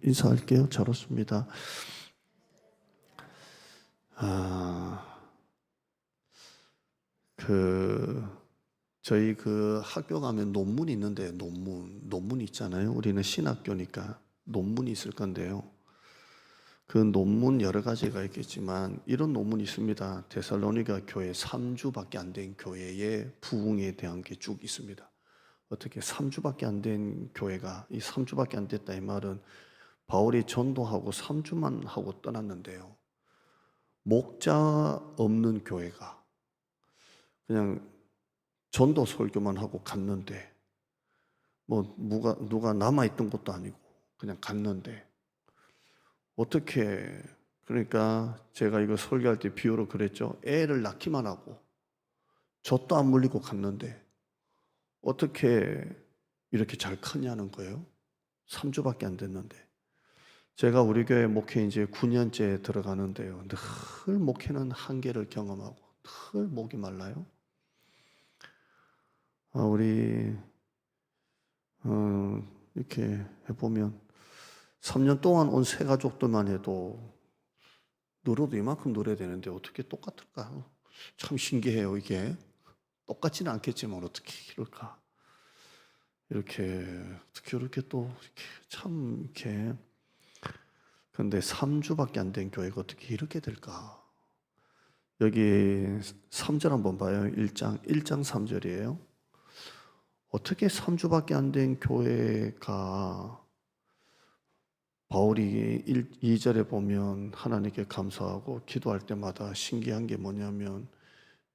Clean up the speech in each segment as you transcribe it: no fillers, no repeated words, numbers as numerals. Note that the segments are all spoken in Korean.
인사할게요. 잘 왔습니다. 그 저희 그 학교 가면 논문이 있는데 논문 있잖아요. 우리는 신학교니까 논문이 있을 건데요. 그 논문 여러 가지가 있겠지만 이런 논문이 있습니다. 데살로니가 교회 3주밖에 안 된 교회의 부흥에 대한 게 쭉 있습니다. 어떻게 3주밖에 안 된 교회가 이 3주밖에 안 됐다 이 말은 바울이 전도하고 3주만 하고 떠났는데요. 목자 없는 교회가 그냥 전도 설교만 하고 갔는데 뭐 누가 남아있던 것도 아니고 그냥 갔는데 어떻게 그러니까 제가 이거 설교할 때 비유로 그랬죠. 애를 낳기만 하고 젖도 안 물리고 갔는데 어떻게 이렇게 잘 크냐는 거예요. 3주밖에 안 됐는데 제가 우리 교회 목회 이제 9년째 들어가는데요. 늘 목회는 한계를 경험하고 늘 목이 말라요. 우리 이렇게 해보면 3년 동안 온 새 가족들만 해도 늘어도 이만큼 늘어야 되는데 어떻게 똑같을까? 참 신기해요. 이게 똑같지는 않겠지만 어떻게 이럴까? 어떻게 이렇게 또 이렇게 참 이렇게 근데 3주밖에 안 된 교회가 어떻게 이렇게 될까? 여기 3절 한번 봐요. 1장 3절이에요. 어떻게 3주밖에 안 된 교회가 바울이 2절에 보면 하나님께 감사하고 기도할 때마다 신기한 게 뭐냐면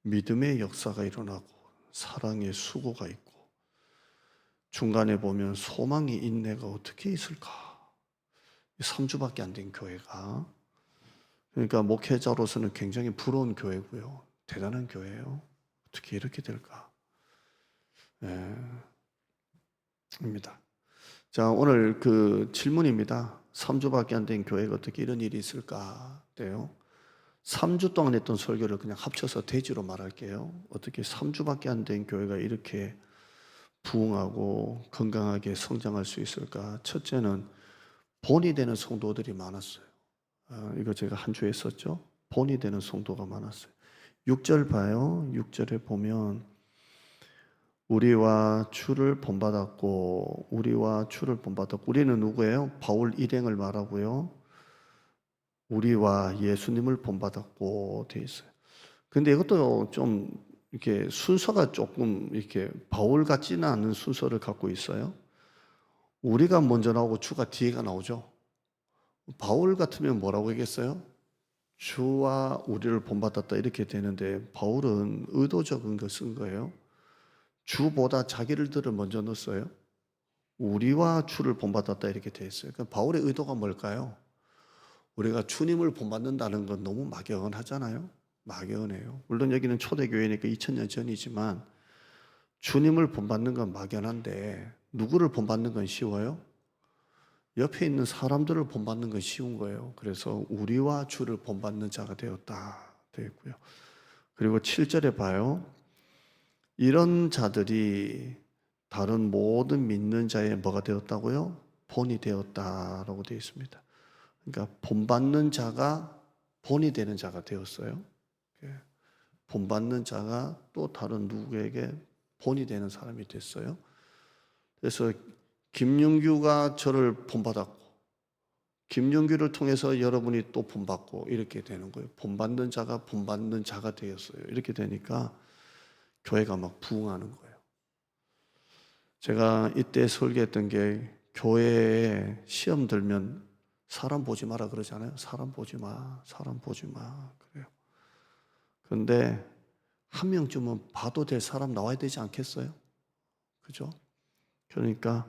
믿음의 역사가 일어나고 사랑의 수고가 있고 중간에 보면 소망의 인내가 어떻게 있을까? 3주밖에 안 된 교회가 그러니까 목회자로서는 굉장히 부러운 교회고요. 대단한 교회예요. 어떻게 이렇게 될까? 입니다. 자, 오늘 그 질문입니다. 3주밖에 안 된 교회가 어떻게 이런 일이 있을까? 돼요. 3주 동안 했던 설교를 그냥 합쳐서 대지로 말할게요. 어떻게 3주밖에 안 된 교회가 이렇게 부흥하고 건강하게 성장할 수 있을까? 첫째는 본이 되는 성도들이 많았어요. 이거 제가 한 주에 썼죠. 본이 되는 성도가 많았어요. 6절 봐요. 6절에 보면 우리와 주를 본받았고 우리는 누구예요? 바울 일행을 말하고요. 우리와 예수님을 본받았고 돼 있어요. 근데 이것도 좀 이렇게 순서가 조금 이렇게 바울 같지는 않은 순서를 갖고 있어요. 우리가 먼저 나오고 주가 뒤에가 나오죠. 바울 같으면 뭐라고 하겠어요? 주와 우리를 본받았다 이렇게 되는데 바울은 의도적인 걸 쓴 거예요. 주보다 자기를 먼저 넣었어요. 우리와 주를 본받았다 이렇게 돼 있어요. 그러니까 바울의 의도가 뭘까요? 우리가 주님을 본받는다는 건 너무 막연하잖아요. 막연해요. 물론 여기는 초대교회니까 2000년 전이지만 주님을 본받는 건 막연한데 누구를 본받는 건 쉬워요? 옆에 있는 사람들을 본받는 건 쉬운 거예요. 그래서 우리와 주를 본받는 자가 되었다 되어 있고요. 그리고 7절에 봐요. 이런 자들이 다른 모든 믿는 자의 뭐가 되었다고요? 본이 되었다라고 되어 있습니다. 그러니까 본받는 자가 본이 되는 자가 되었어요. 본받는 자가 또 다른 누구에게 본이 되는 사람이 됐어요. 그래서 김윤규가 저를 본받았고 김윤규를 통해서 여러분이 또 본받고 이렇게 되는 거예요. 본받는 자가 본받는 자가 되었어요. 이렇게 되니까 교회가 막 부흥하는 거예요. 제가 이때 설교했던 게 교회에 시험 들면 사람 보지 마라 그러잖아요. 사람 보지 마. 그래요. 그런데 한 명쯤은 봐도 될 사람 나와야 되지 않겠어요? 그죠? 그러니까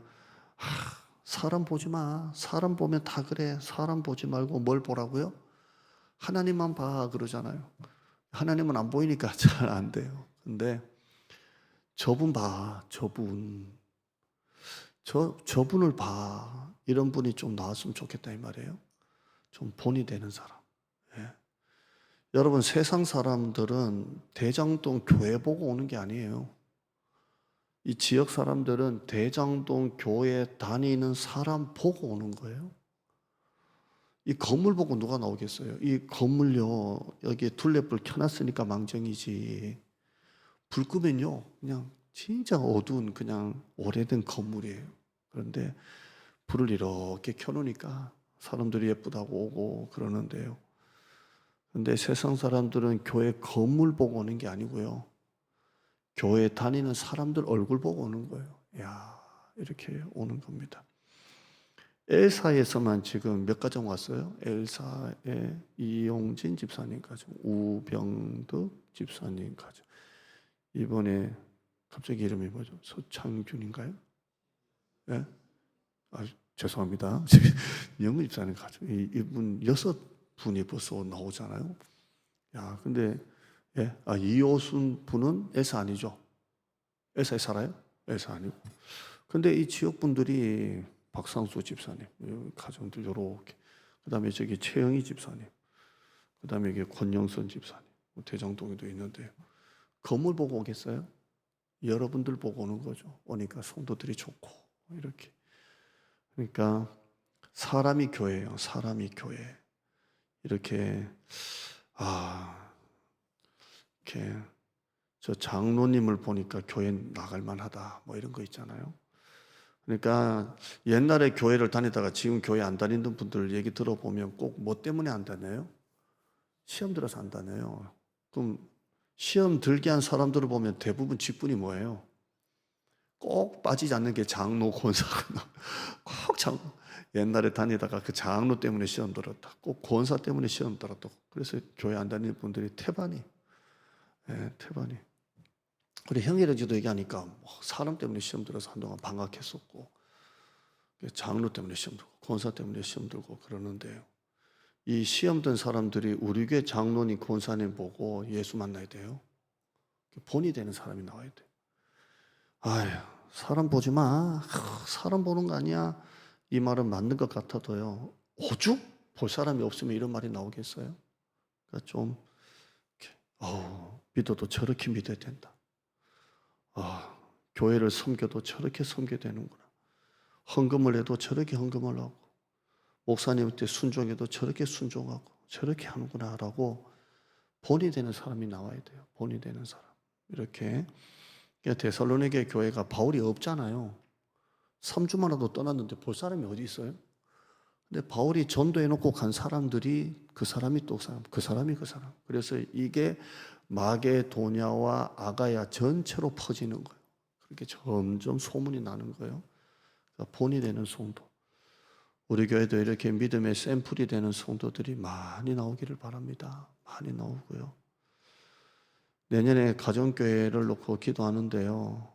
사람 보지 마. 사람 보면 다 그래. 사람 보지 말고 뭘 보라고요? 하나님만 봐 그러잖아요. 하나님은 안 보이니까 잘 안 돼요. 근데 저분 봐. 저분을 봐. 이런 분이 좀 나왔으면 좋겠다 이 말이에요. 좀 본이 되는 사람. 예. 여러분 세상 사람들은 대장동 교회 보고 오는 게 아니에요. 이 지역 사람들은 대장동 교회 다니는 사람 보고 오는 거예요. 이 건물 보고 누가 나오겠어요? 이 건물요, 여기에 둘레불 켜놨으니까 망정이지. 불 끄면요, 그냥 진짜 어두운 그냥 오래된 건물이에요. 그런데 불을 이렇게 켜놓으니까 사람들이 예쁘다고 오고 그러는데요. 근데 세상 사람들은 교회 건물 보고 오는 게 아니고요. 교회 다니는 사람들 얼굴 보고 오는 거예요. 야, 이렇게 오는 겁니다. 엘사에서만 지금 몇 가정 왔어요? 엘사의 이용진 집사님 가정, 우병득 집사님 가정. 이번에 갑자기 이름이 뭐죠? 서창균인가요? 예? 네? 아, 죄송합니다. 영근 집사님 가정. 이분 6분이 벌써 나오잖아요. 야, 근데 예, 이호순 분은 엘사 아니죠? 엘사에 살아요? 엘사 아니고. 근데 이 지역 분들이 박상수 집사님, 가정들 요렇게. 그다음에 저기 최영희 집사님, 그다음에 여기 권영선 집사님, 대장동에도 있는데요. 건물 보고 오겠어요? 여러분들 보고 오는 거죠. 오니까 성도들이 좋고 이렇게. 그러니까 사람이 교회예요. 사람이 교회. 이렇게 이렇게 저 장로님을 보니까 교회 나갈 만하다. 뭐 이런 거 있잖아요. 그러니까 옛날에 교회를 다니다가 지금 교회 안 다니는 분들 얘기 들어보면 꼭 뭐 때문에 안 다녀요? 시험 들어서 안 다녀요. 그럼 시험 들게 한 사람들을 보면 대부분 직분이 뭐예요? 꼭 빠지지 않는 게 장로, 권사가 꼭 옛날에 다니다가 그 장로 때문에 시험 들었다. 꼭 권사 때문에 시험 들었다. 그래서 교회 안 다니는 분들이 태반이. 우리 형이라지도 얘기하니까 사람 때문에 시험 들어서 한동안 방학했었고, 장로 때문에 시험 들고, 권사 때문에 시험 들고 그러는데요. 이 시험 든 사람들이 우리 교회 장로님, 권사님 보고 예수 만나야 돼요. 본이 되는 사람이 나와야 돼요. 아휴, 사람 보지 마. 사람 보는 거 아니야. 이 말은 맞는 것 같아도요. 오죽 볼 사람이 없으면 이런 말이 나오겠어요? 그러니까 좀, 믿어도 저렇게 믿어야 된다. 교회를 섬겨도 저렇게 섬겨야 되는구나. 헌금을 해도 저렇게 헌금을 하고, 목사님한테 순종해도 저렇게 순종하고, 저렇게 하는구나 라고 본이 되는 사람이 나와야 돼요. 본이 되는 사람. 이렇게. 데살로니게 교회가 바울이 없잖아요. 3주만이라도 떠났는데 볼 사람이 어디 있어요? 근데 바울이 전도해놓고 간 사람들이 그 사람이 또 그 사람이 그 사람. 그래서 이게 마게도냐와 아가야 전체로 퍼지는 거예요. 그렇게 점점 소문이 나는 거예요. 그러니까 본이 되는 성도. 우리 교회도 이렇게 믿음의 샘플이 되는 성도들이 많이 나오기를 바랍니다. 많이 나오고요. 내년에 가정교회를 놓고 기도하는데요.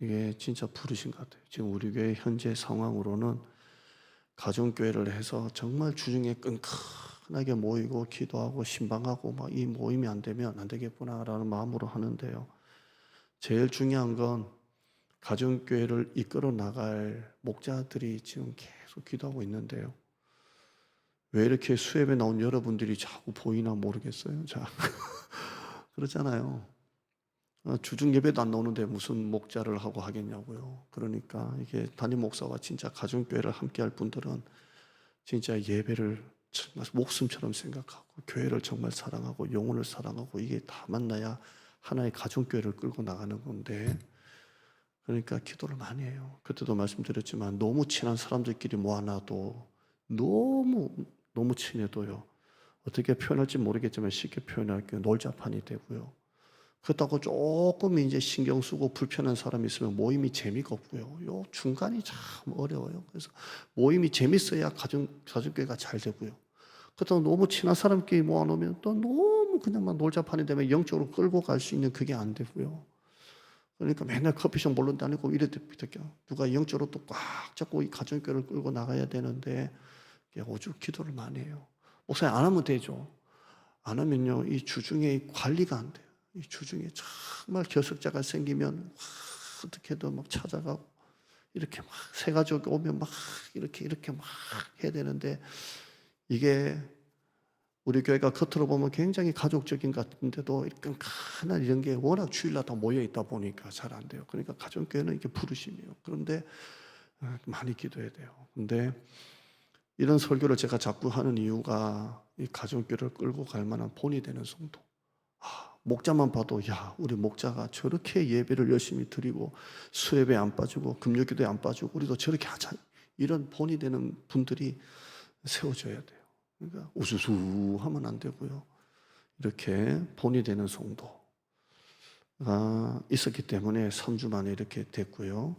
이게 진짜 부르신 것 같아요. 지금 우리 교회 현재 상황으로는 가정교회를 해서 정말 주중에 끈끈하게 모이고 기도하고 신방하고 막 이 모임이 안 되면 안 되겠구나라는 마음으로 하는데요. 제일 중요한 건 가정교회를 이끌어 나갈 목자들이 지금 계속 기도하고 있는데요. 왜 이렇게 수협에 나온 여러분들이 자꾸 보이나 모르겠어요. 자, 그렇잖아요. 주중 예배도 안 나오는데 무슨 목자를 하고 하겠냐고요. 그러니까 이게 담임 목사와 진짜 가정교회를 함께할 분들은 진짜 예배를 정말 목숨처럼 생각하고 교회를 정말 사랑하고 영혼을 사랑하고 이게 다 만나야 하나의 가정교회를 끌고 나가는 건데, 그러니까 기도를 많이 해요. 그때도 말씀드렸지만 너무 친한 사람들끼리 모아놔도 너무 친해도요. 어떻게 표현할지 모르겠지만 쉽게 표현할게요. 놀자판이 되고요. 그렇다고 조금 이제 신경 쓰고 불편한 사람이 있으면 모임이 재미가 없고요. 요 중간이 참 어려워요. 그래서 모임이 재밌어야 가정교회가 잘 되고요. 그렇다고 너무 친한 사람끼리 모아놓으면 또 너무 그냥 막 놀자판이 되면 영적으로 끌고 갈 수 있는 그게 안 되고요. 그러니까 맨날 커피숍 몰러 다니고 이래도 누가 영적으로 또 꽉 잡고 이 가정교회를 끌고 나가야 되는데 오죽 기도를 많이 해요. 목사님 안 하면 되죠. 안 하면요, 이 주중에 관리가 안 돼요. 이 주중에 정말 결석자가 생기면 어떻게든 막 찾아가고 이렇게 막 새 가족이 오면 막 이렇게 막 해야 되는데, 이게 우리 교회가 겉으로 보면 굉장히 가족적인 것 같은데도 끈끈한 이런 게 워낙 주일날 다 모여 있다 보니까 잘 안 돼요. 그러니까 가정교회는 이게 부르심이에요. 그런데 많이 기도해야 돼요. 근데 이런 설교를 제가 자꾸 하는 이유가 이 가정교회를 끌고 갈 만한 본이 되는 성도. 목자만 봐도 야, 우리 목자가 저렇게 예배를 열심히 드리고 수예배에 안 빠지고 금요기도에 안 빠지고 우리도 저렇게 하자. 이런 본이 되는 분들이 세워져야 돼요. 그러니까 우수수 하면 안 되고요. 이렇게 본이 되는 성도가 있었기 때문에 3주 만에 이렇게 됐고요.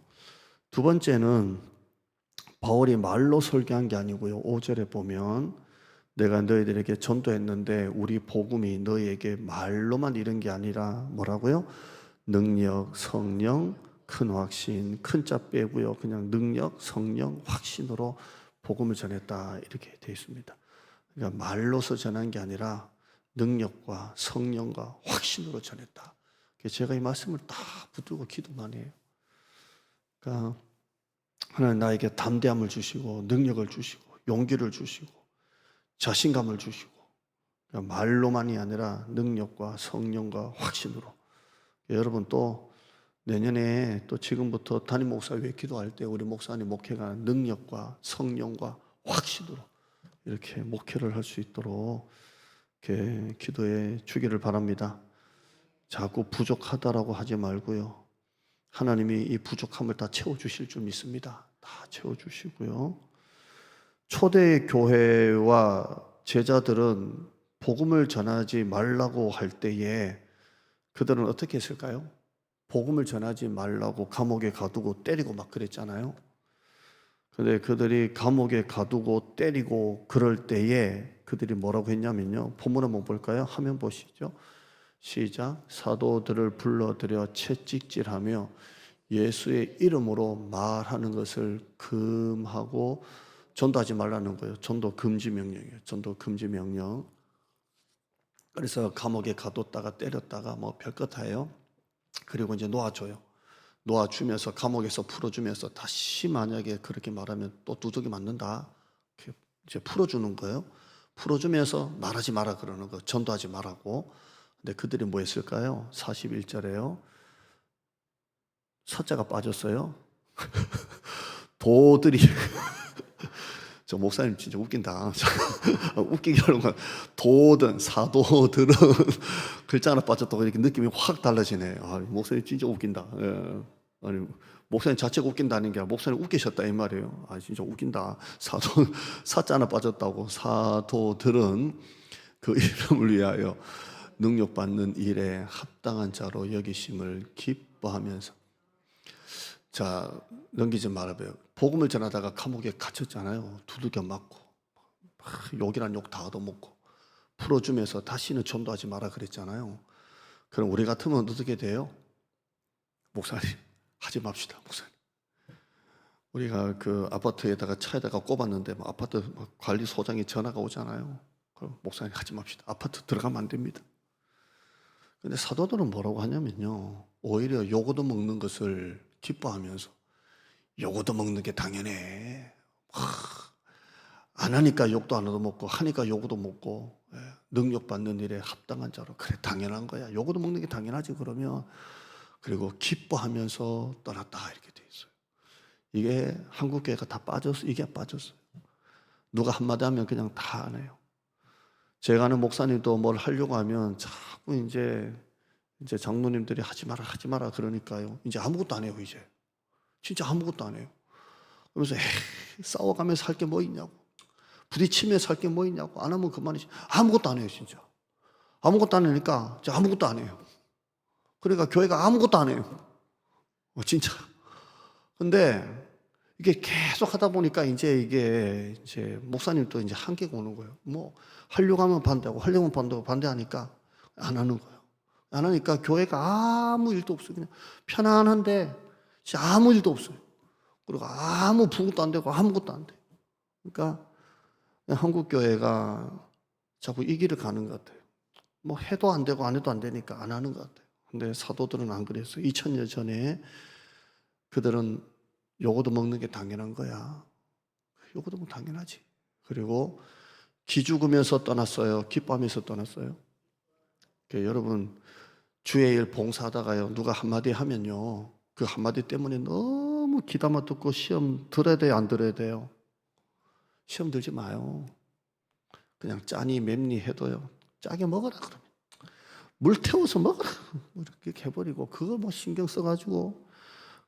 두 번째는 바울이 말로 설교한 게 아니고요. 5절에 보면 내가 너희들에게 전도했는데 우리 복음이 너희에게 말로만 이른 게 아니라 뭐라고요? 능력, 성령, 큰 확신, 큰 자 빼고요. 그냥 능력, 성령, 확신으로 복음을 전했다 이렇게 되어 있습니다. 그러니까 말로서 전한 게 아니라 능력과 성령과 확신으로 전했다. 제가 이 말씀을 다 붙들고 기도만 해요. 그러니까 하나님 나에게 담대함을 주시고 능력을 주시고 용기를 주시고 자신감을 주시고 그러니까 말로만이 아니라 능력과 성령과 확신으로. 여러분 또 내년에 또 지금부터 담임 목사회 기도할 때 우리 목사님 목회가 능력과 성령과 확신으로 이렇게 목회를 할 수 있도록 이렇게 기도해 주기를 바랍니다. 자꾸 부족하다라고 하지 말고요. 하나님이 이 부족함을 다 채워주실 줄 믿습니다. 다 채워주시고요. 초대 교회와 제자들은 복음을 전하지 말라고 할 때에 그들은 어떻게 했을까요? 복음을 전하지 말라고 감옥에 가두고 때리고 막 그랬잖아요. 근데 그들이 감옥에 가두고 때리고 그럴 때에 그들이 뭐라고 했냐면요. 본문 한번 볼까요? 화면 보시죠. 시작. 사도들을 불러들여 채찍질하며 예수의 이름으로 말하는 것을 금하고 전도하지 말라는 거예요. 전도 금지 명령이에요. 전도 금지 명령. 그래서 감옥에 가뒀다가 때렸다가 뭐 별것 다예요. 그리고 이제 놓아줘요. 놓아주면서 감옥에서 풀어주면서 다시 만약에 그렇게 말하면 또 두둑이 맞는다. 이제 풀어주는 거예요. 풀어주면서 말하지 마라 그러는 거. 전도하지 말라고. 근데 그들이 뭐 했을까요? 41절에요. 서자가 빠졌어요. 도들이 저 목사님 진짜 웃긴다. 웃기게 하는 건 도든 사도들은 글자 하나 빠졌다고 이렇게 느낌이 확 달라지네. 목사님 진짜 웃긴다. 예. 아니 목사님 자체가 웃긴다는 게 아니라 목사님 웃기셨다 이 말이에요. 진짜 웃긴다. 사자 하나 빠졌다고. 사도들은 그 이름을 위하여 능력받는 일에 합당한 자로 여기심을 기뻐하면서. 자, 넘기지 말아봐요. 복음을 전하다가 감옥에 갇혔잖아요. 두들겨 맞고 욕이란 욕 다 얻어먹고 풀어주면서 다시는 전도하지 마라 그랬잖아요. 그럼 우리 같으면 어떻게 돼요? 목사님 하지 맙시다. 목사님 우리가 그 아파트에다가 차에다가 꼽았는데 아파트 관리소장이 전화가 오잖아요. 그럼 목사님 하지 맙시다. 아파트 들어가면 안 됩니다. 근데 사도들은 뭐라고 하냐면요. 오히려 욕 얻어먹는 것을 기뻐하면서 욕 얻어먹는 게 당연해. 안 하니까 욕도 안 얻어먹고 하니까 욕 얻어먹고 능력받는 일에 합당한 자로. 그래 당연한 거야. 욕 얻어먹는 게 당연하지 그러면. 그리고 기뻐하면서 떠났다 이렇게 돼 있어요. 이게 한국교회가 다 빠졌어요. 이게 빠졌어요. 누가 한마디 하면 그냥 다 안 해요. 제가 아는 목사님도 뭘 하려고 하면 자꾸 이제 장로님들이 하지 마라 그러니까요. 이제 아무것도 안 해요, 이제. 진짜 아무것도 안 해요. 그러면서 싸워가면서 할 게 뭐 있냐고. 부딪히면서 할 게 뭐 있냐고. 안 하면 그만이지. 아무것도 안 해요, 진짜. 아무것도 안 하니까 아무것도 안 해요. 그러니까 교회가 아무것도 안 해요. 진짜. 근데 이게 계속 하다 보니까 이제 목사님도 이제 한계가 오는 거예요. 뭐 하려고 하면 반대하고 하려고 하면 반대하고 반대하니까 안 하는 거예요. 안 하니까 교회가 아무 일도 없어요. 그냥 편안한데 아무 일도 없어요. 그리고 아무 부흥도 안 되고 아무것도 안 돼요. 그러니까 한국 교회가 자꾸 이 길을 가는 것 같아요. 뭐 해도 안 되고 안 해도 안 되니까 안 하는 것 같아요. 근데 사도들은 안 그랬어요. 2000년 전에 그들은 요거도 먹는 게 당연한 거야. 요거도 뭐 당연하지. 그리고 기죽으면서 떠났어요. 기뻐하면서 떠났어요. 여러분 주의 일 봉사하다가요 누가 한마디 하면요 그 한마디 때문에 너무 귀담아 듣고 시험 들어야 돼요 안 들어야 돼요? 시험 들지 마요. 그냥 짜니 맵니 해도요. 짜게 먹어라 그러면. 물 태워서 먹어라. 이렇게 해버리고 그걸 뭐 신경 써가지고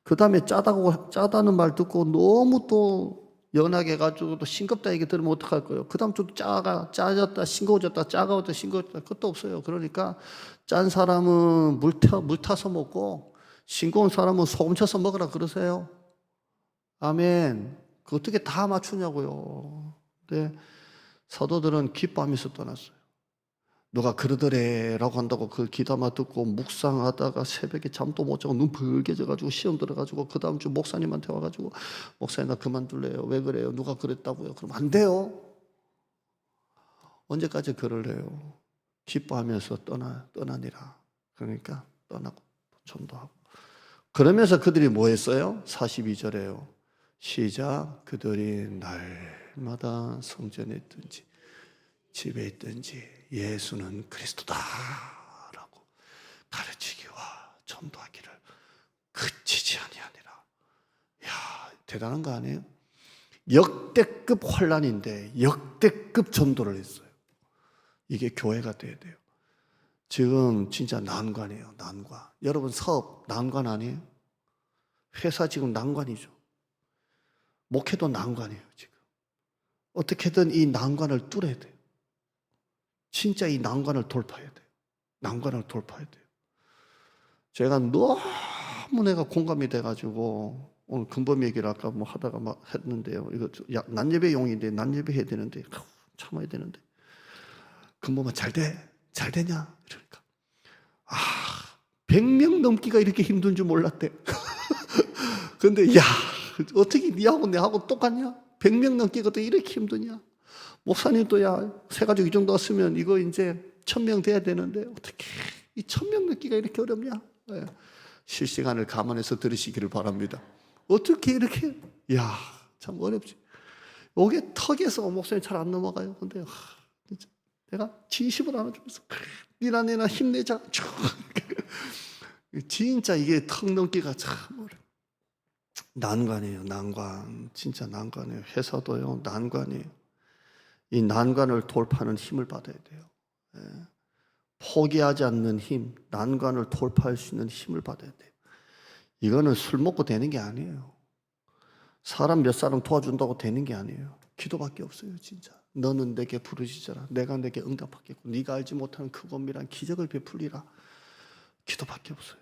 그 다음에 짜다는 말 듣고 너무 또 연하게 해가지고 또 싱겁다 얘기 들으면 어떡할 거예요? 그 다음 또 짜졌다 싱거워졌다 짜가웠다 싱거워졌다 그것도 없어요. 그러니까 짠 사람은 물 타서 먹고 싱거운 사람은 소금 쳐서 먹으라 그러세요. 아멘. 그 어떻게 다 맞추냐고요. 근데 사도들은 기뻐하면서 떠났어요. 누가 그러더래라고 한다고 그 기도만 듣고 묵상하다가 새벽에 잠도 못 자고 눈 벌게져가지고 시험 들어가지고 그 다음 주 목사님한테 와가지고 목사님 나 그만둘래요. 왜 그래요? 누가 그랬다고요? 그럼 안 돼요. 언제까지 그럴래요? 기뻐하면서 떠나니라. 그러니까 떠나고 전도하고. 그러면서 그들이 뭐 했어요? 42절에요. 시작. 그들이 날마다 성전에 있든지 집에 있든지 예수는 그리스도다라고 가르치기와 전도하기를 그치지 아니하니라. 야, 대단한 거 아니에요? 역대급 환란인데 역대급 전도를 했어요. 이게 교회가 돼야 돼요. 지금 진짜 난관이에요. 난관. 여러분 사업 난관 아니에요? 회사 지금 난관이죠. 목회도 난관이에요. 지금 어떻게든 이 난관을 뚫어야 돼요. 진짜 이 난관을 돌파해야 돼요. 난관을 돌파해야 돼요. 제가 너무 내가 공감이 돼가지고 오늘 근범 얘기를 아까 뭐 하다가 막 했는데요. 이거 난예배용인데 난예배 해야 되는데 참아야 되는데 근범아 잘 되냐? 이러니까 100명 넘기가 이렇게 힘든 줄 몰랐대. 근데 야 어떻게 니하고 내하고 똑같냐? 100명 넘기가 또 이렇게 힘드냐? 목사님도 야, 새 가족 이 정도 왔으면 이거 이제 1000명 돼야 되는데 어떻게 이 1000명 넣기가 이렇게 어렵냐? 네. 실시간을 감안해서 들으시기를 바랍니다. 어떻게 이렇게 야, 참 어렵지. 요게 턱에서 목사님 잘 안 넘어가요. 근데 진짜 내가 진심을 안아주면서 니나 힘내자. 진짜 이게 턱 넘기가 참 어려워. 난관이에요. 난관. 진짜 난관이에요. 회사도요. 난관이에요. 이 난관을 돌파하는 힘을 받아야 돼요. 예. 포기하지 않는 힘, 난관을 돌파할 수 있는 힘을 받아야 돼요. 이거는 술 먹고 되는 게 아니에요. 사람 몇 사람 도와준다고 되는 게 아니에요. 기도밖에 없어요, 진짜. 너는 내게 부르짖어라. 내가 내게 응답하겠고 네가 알지 못하는 그 은밀한 기적을 베풀리라. 기도밖에 없어요.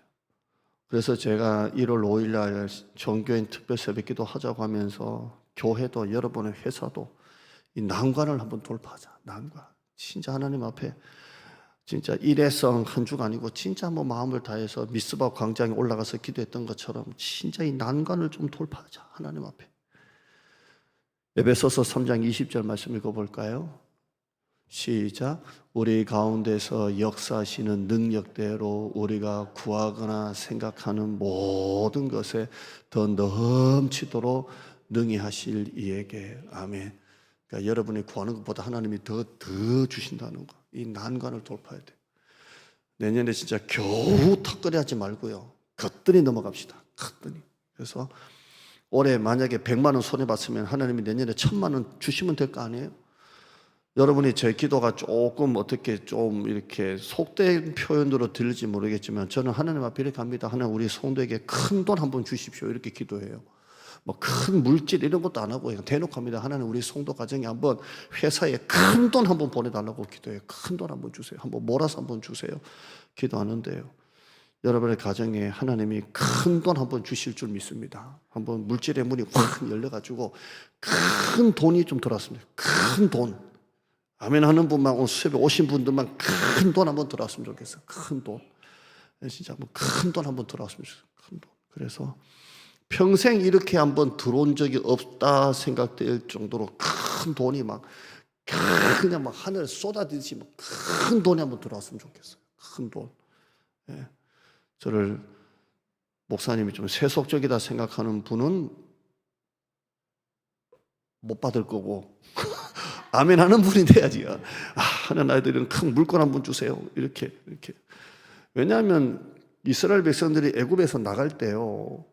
그래서 제가 1월 5일 날 정교인 특별 새벽기도 하자고 하면서 교회도 여러분의 회사도 이 난관을 한번 돌파하자. 난관. 진짜 하나님 앞에 진짜 일회성 한 주가 아니고 진짜 한번 마음을 다해서 미스바 광장에 올라가서 기도했던 것처럼 진짜 이 난관을 좀 돌파하자. 하나님 앞에. 에베소서 3장 20절 말씀 읽어볼까요? 시작. 우리 가운데서 역사하시는 능력대로 우리가 구하거나 생각하는 모든 것에 더 넘치도록 능히 하실 이에게. 아멘. 그러니까 여러분이 구하는 것보다 하나님이 더 주신다는 거. 이 난관을 돌파해야 돼요. 내년에 진짜 겨우 턱걸이 하지 말고요. 거뜬히 넘어갑시다. 거뜬히. 그래서 올해 만약에 100만 원 손해봤으면 하나님이 내년에 1000만 원 주시면 될 거 아니에요? 여러분이 제 기도가 조금 어떻게 좀 이렇게 속된 표현으로 들릴지 모르겠지만 저는 하나님 앞에 이렇게 합니다. 하나님 우리 성도에게 큰 돈 한번 주십시오. 이렇게 기도해요. 뭐 큰 물질 이런 것도 안 하고 그냥 대놓고 합니다. 하나님 우리 성도 가정에 한번 회사에 큰 돈 한번 보내달라고 기도해요. 큰 돈 한번 주세요. 한번 몰아서 한번 주세요. 기도하는데요. 여러분의 가정에 하나님이 큰 돈 한번 주실 줄 믿습니다. 한번 물질의 문이 확 열려가지고 큰 돈이 좀 들어왔습니다. 큰 돈. 아멘 하는 분만 오늘 수협에 오신 분들만 큰 돈 한번 들어왔으면 좋겠어요. 큰 돈. 진짜 한번 큰 돈 한번 들어왔으면 좋겠어요. 큰 돈. 그래서 평생 이렇게 한번 들어온 적이 없다 생각될 정도로 큰 돈이 막 그냥 막 하늘에 쏟아지듯이 막 큰 돈이 한번 들어왔으면 좋겠어요. 큰 돈. 예. 저를 목사님이 좀 세속적이다 생각하는 분은 못 받을 거고 아멘 하는 분이 돼야지. 하는 아이들은 큰 물건 한번 주세요. 이렇게. 왜냐하면 이스라엘 백성들이 애굽에서 나갈 때요.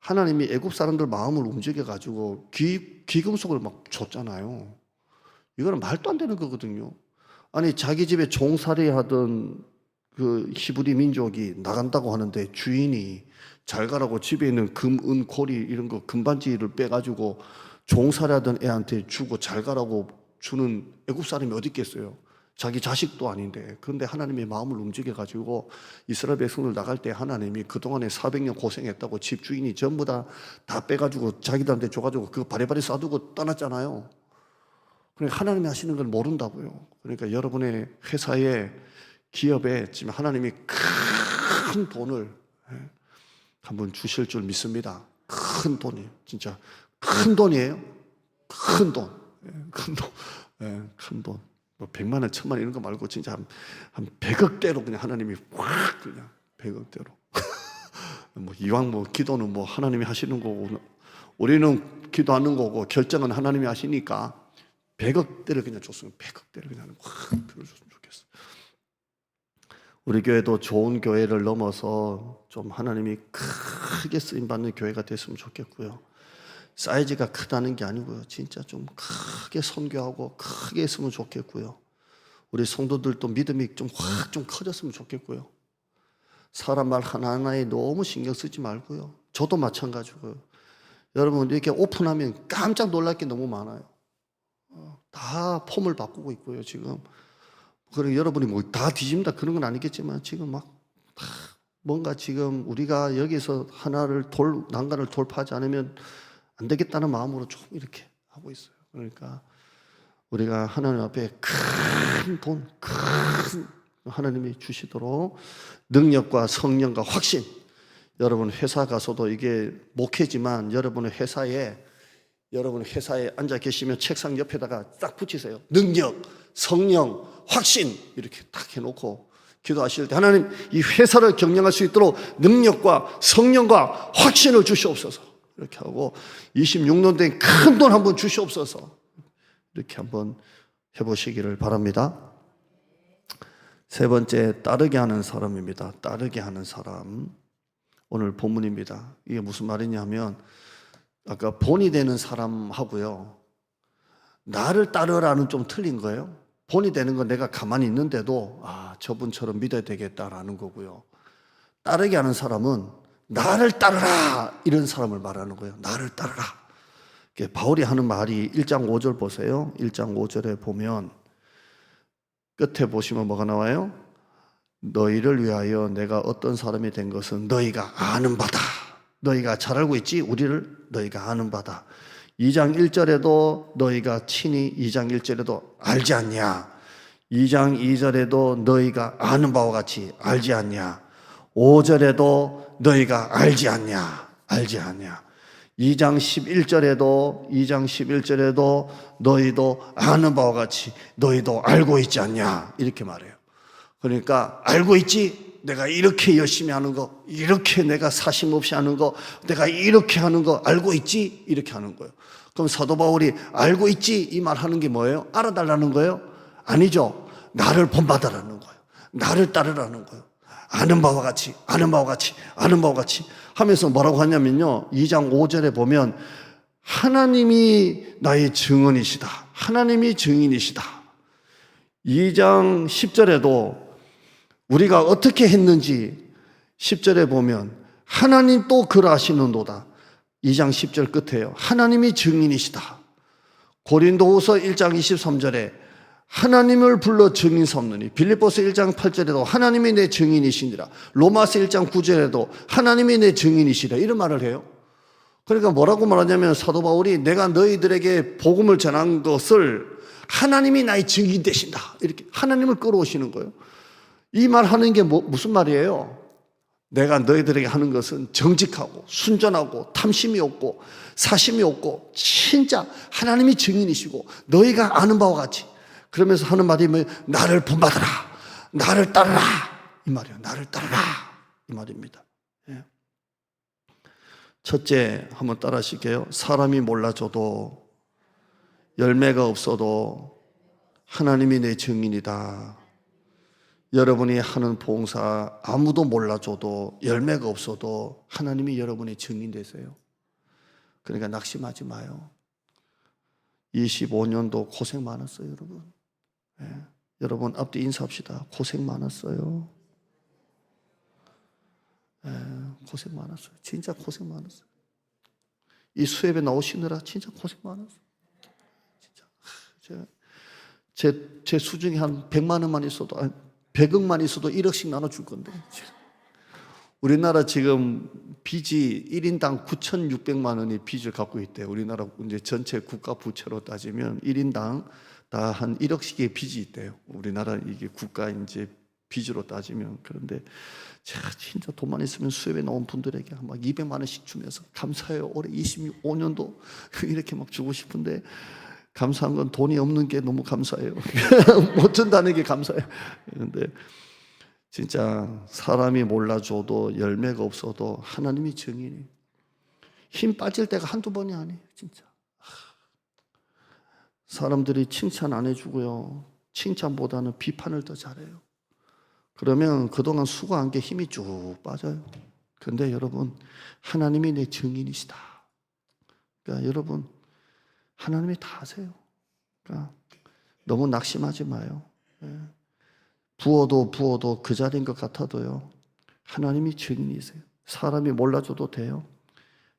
하나님이 애굽 사람들 마음을 움직여 가지고 귀금속을 막 줬잖아요. 이거는 말도 안 되는 거거든요. 아니 자기 집에 종살이 하던 그 히브리 민족이 나간다고 하는데 주인이 잘 가라고 집에 있는 금, 은, 고리 이런 거 금반지를 빼가지고 종살이 하던 애한테 주고 잘 가라고 주는 애굽 사람이 어디 있겠어요? 자기 자식도 아닌데. 그런데 하나님의 마음을 움직여가지고 이스라엘 백성들 나갈 때 하나님이 그동안에 400년 고생했다고 집 주인이 전부 다 빼가지고 자기들한테 줘가지고 그거 바리바리 싸두고 떠났잖아요. 그러니까 하나님이 하시는 걸 모른다고요. 그러니까 여러분의 회사에 기업에 지금 하나님이 큰 돈을 한번 주실 줄 믿습니다. 큰 돈이 진짜 큰 돈이에요. 큰 돈, 큰 돈, 큰 돈. 뭐 100만 원, 1000만 원 이런 거 말고 진짜 한 100억대로 그냥 하나님이 확 그냥 100억대로. 뭐 이왕 뭐 기도는 뭐 하나님이 하시는 거고 우리는 기도하는 거고 결정은 하나님이 하시니까 100억대를 그냥 줬으면 100억대를 그냥 확 들어줬으면 좋겠어. 우리 교회도 좋은 교회를 넘어서 좀 하나님이 크게 쓰임 받는 교회가 됐으면 좋겠고요. 사이즈가 크다는 게 아니고요. 진짜 좀 크게 선교하고 크게 했으면 좋겠고요. 우리 성도들도 믿음이 좀 확 좀 커졌으면 좋겠고요. 사람 말 하나하나에 너무 신경 쓰지 말고요. 저도 마찬가지고요. 여러분 이렇게 오픈하면 깜짝 놀랄 게 너무 많아요. 다 폼을 바꾸고 있고요. 지금 그리고 여러분이 뭐 다 뒤집는다 그런 건 아니겠지만 지금 막 뭔가 지금 우리가 여기서 난간을 돌파하지 않으면 안 되겠다는 마음으로 좀 이렇게 하고 있어요. 그러니까 우리가 하나님 앞에 큰 돈, 큰 하나님이 주시도록 능력과 성령과 확신. 여러분 회사 가서도 이게 목회지만 여러분의 회사에 앉아 계시면 책상 옆에다가 딱 붙이세요. 능력, 성령, 확신 이렇게 딱 해놓고 기도하실 때 하나님 이 회사를 경영할 수 있도록 능력과 성령과 확신을 주시옵소서. 이렇게 하고 26년 된 큰 돈 한번 주시옵소서. 이렇게 한번 해보시기를 바랍니다. 세 번째, 따르게 하는 사람입니다. 따르게 하는 사람. 오늘 본문입니다. 이게 무슨 말이냐면 아까 본이 되는 사람하고요. 나를 따르라는 좀 틀린 거예요. 본이 되는 건 내가 가만히 있는데도 저분처럼 믿어야 되겠다라는 거고요. 따르게 하는 사람은 나를 따르라 이런 사람을 말하는 거예요. 나를 따르라. 바울이 하는 말이 1장 5절 보세요. 1장 5절에 보면 끝에 보시면 뭐가 나와요? 너희를 위하여 내가 어떤 사람이 된 것은 너희가 아는 바다. 너희가 잘 알고 있지? 우리를 너희가 아는 바다. 2장 1절에도 너희가 친히 2장 1절에도 알지 않냐? 2장 2절에도 너희가 아는 바와 같이 알지 않냐? 5절에도 너희가 알지 않냐? 알지 않냐? 2장 11절에도 너희도 아는 바와 같이 너희도 알고 있지 않냐? 이렇게 말해요. 그러니까 알고 있지? 내가 이렇게 열심히 하는 거, 이렇게 내가 사심 없이 하는 거, 내가 이렇게 하는 거 알고 있지? 이렇게 하는 거예요. 그럼 사도 바울이 알고 있지? 이 말 하는 게 뭐예요? 알아달라는 거예요? 아니죠. 나를 본받으라는 거예요. 나를 따르라는 거예요. 아는 바와 같이 하면서 뭐라고 하냐면요. 2장 5절에 보면 하나님이 나의 증언이시다. 하나님이 증인이시다. 2장 10절에도 우리가 어떻게 했는지 10절에 보면 하나님 또 그러하시는도다. 2장 10절 끝에요. 하나님이 증인이시다. 고린도후서 1장 23절에 하나님을 불러 증인 삼느니. 빌립보서 1장 8절에도 하나님이 내 증인이시니라. 로마서 1장 9절에도 하나님이 내 증인이시라. 이런 말을 해요. 그러니까 뭐라고 말하냐면 사도 바울이 내가 너희들에게 복음을 전한 것을 하나님이 나의 증인 되신다. 이렇게 하나님을 끌어오시는 거예요. 이 말 하는 게 무슨 말이에요? 내가 너희들에게 하는 것은 정직하고 순전하고 탐심이 없고 사심이 없고 진짜 하나님이 증인이시고 너희가 아는 바와 같이. 그러면서 하는 말이 뭐 나를 본받으라. 나를 따르라. 이 말이에요. 나를 따르라. 이 말입니다. 예. 첫째 한번 따라 하실게요. 사람이 몰라줘도 열매가 없어도 하나님이 내 증인이다. 여러분이 하는 봉사 아무도 몰라줘도 열매가 없어도 하나님이 여러분의 증인 되세요. 그러니까 낙심하지 마요. 25년도 고생 많았어요, 여러분. 예. 여러분 앞뒤 인사합시다. 고생 많았어요. 예, 고생 많았어요. 진짜 고생 많았어요. 이 수협에 나오시느라 진짜 고생 많았어요. 진짜 제 수중에 한 100만 원만 있어도 100억만 있어도 1억씩 나눠줄 건데. 우리나라 지금 빚이 1인당 9,600만 원의 빚을 갖고 있대요. 우리나라 이제 전체 국가 부채로 따지면 1인당 다 한 1억씩의 빚이 있대요. 우리나라 이게 국가 이제 빚으로 따지면. 그런데 제가 진짜 돈만 있으면 수협에 나온 분들에게 막 200만 원씩 주면서 감사해요. 올해 25년도 이렇게 막 주고 싶은데 감사한 건 돈이 없는 게 너무 감사해요. 못 준다는 게 감사해요. 그런데 진짜 사람이 몰라줘도 열매가 없어도 하나님이 증인이. 힘 빠질 때가 한두 번이 아니에요. 진짜. 사람들이 칭찬 안 해주고요. 칭찬보다는 비판을 더 잘해요. 그러면 그동안 수고한 게 힘이 쭉 빠져요. 그런데 여러분, 하나님이 내 증인이시다. 그러니까 여러분, 하나님이 다 아세요. 그러니까 너무 낙심하지 마요. 부어도 그 자리인 것 같아도요. 하나님이 증인이세요. 사람이 몰라줘도 돼요.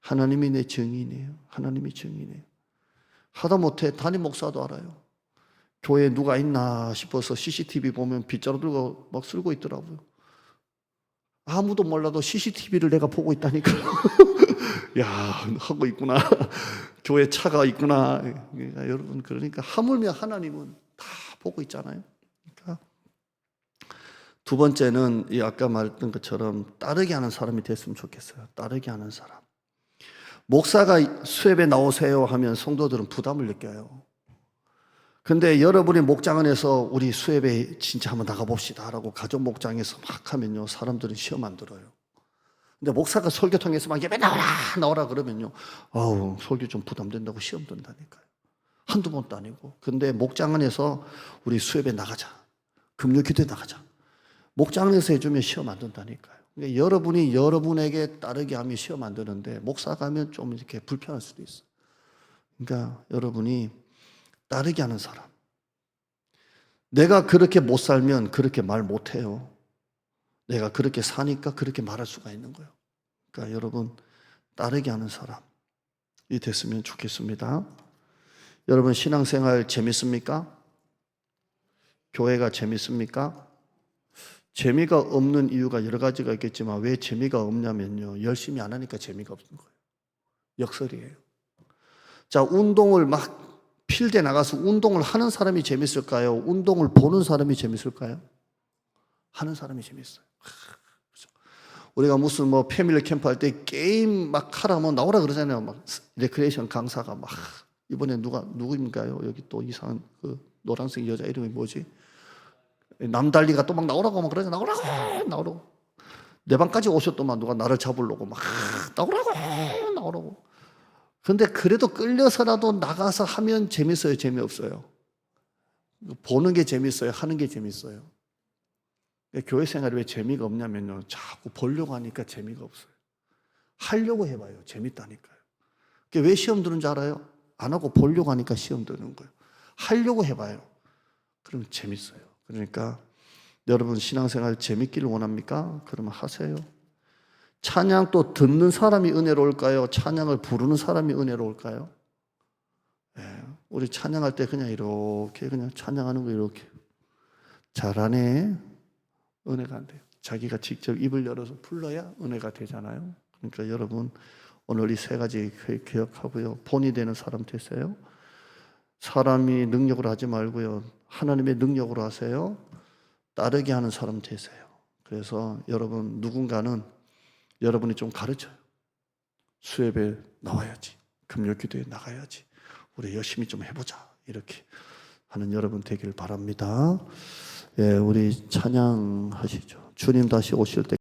하나님이 내 증인이에요. 하나님이 증인이에요. 하다못해 담임 목사도 알아요. 교회에 누가 있나 싶어서 CCTV 보면 빗자루 들고 막 쓸고 있더라고요. 아무도 몰라도 CCTV를 내가 보고 있다니까요. 야, 하고 있구나. 교회 차가 있구나. 그러니까 여러분, 그러니까 하물며 하나님은 다 보고 있잖아요. 그러니까 두 번째는 이 아까 말했던 것처럼 따르게 하는 사람이 됐으면 좋겠어요. 따르게 하는 사람. 목사가 수협에 나오세요 하면 성도들은 부담을 느껴요. 근데 여러분이 목장원에서 우리 수협에 진짜 한번 나가봅시다 라고 가족 목장에서 막 하면요, 사람들은 시험 안 들어요. 근데 목사가 설교통에서 막 예배 나오라 그러면요, 아우, 설교 좀 부담된다고 시험 든다니까요. 한두 번도 아니고. 근데 목장원에서 우리 수협에 나가자, 금요 기도에 나가자, 목장원에서 해주면 시험 안 든다니까요. 그러니까 여러분이 여러분에게 따르게 하면 시험 안 드는데 목사가 하면 좀 이렇게 불편할 수도 있어요. 그러니까 여러분이 따르게 하는 사람. 내가 그렇게 못 살면 그렇게 말 못해요. 내가 그렇게 사니까 그렇게 말할 수가 있는 거예요. 그러니까 여러분, 따르게 하는 사람이 됐으면 좋겠습니다. 여러분, 신앙생활 재밌습니까? 교회가 재밌습니까? 재미가 없는 이유가 여러 가지가 있겠지만 왜 재미가 없냐면요, 열심히 안 하니까 재미가 없는 거예요. 역설이에요. 자, 운동을 막 필드에 나가서 운동을 하는 사람이 재밌을까요? 운동을 보는 사람이 재밌을까요? 하는 사람이 재밌어요. 우리가 무슨 뭐 패밀리 캠프 할 때 게임 막 하라면 나오라 그러잖아요. 막 레크레이션 강사가 막 이번에 누구인가요? 여기 또 이상한 그 노란색 여자 이름이 뭐지? 남달리가 또 막 나오라고 막 그러잖아요. 나오라고. 내 방까지 오셨더만 누가 나를 잡으려고 막 나오라고. 근데 그래도 끌려서라도 나가서 하면 재밌어요, 재미없어요? 보는 게 재밌어요, 하는 게 재밌어요? 교회 생활이 왜 재미가 없냐면요, 자꾸 보려고 하니까 재미가 없어요. 하려고 해봐요, 재밌다니까요. 왜 시험 드는 줄 알아요? 안 하고 보려고 하니까 시험 드는 거예요. 하려고 해봐요. 그러면 재밌어요. 그러니까 여러분, 신앙생활 재밌기를 원합니까? 그러면 하세요. 찬양 또 듣는 사람이 은혜로울까요? 찬양을 부르는 사람이 은혜로울까요? 우리 찬양할 때 그냥 이렇게 그냥 찬양하는 거 이렇게 잘하네. 은혜가 안 돼요. 자기가 직접 입을 열어서 불러야 은혜가 되잖아요. 그러니까 여러분, 오늘 이 세 가지 기억하고요. 본이 되는 사람 되세요. 사람이 능력으로 하지 말고요, 하나님의 능력으로 하세요. 따르게 하는 사람 되세요. 그래서 여러분, 누군가는 여러분이 좀 가르쳐요. 수협에 나와야지, 금요 기도에 나가야지, 우리 열심히 좀 해보자, 이렇게 하는 여러분 되길 바랍니다. 예, 우리 찬양하시죠. 주님 다시 오실 때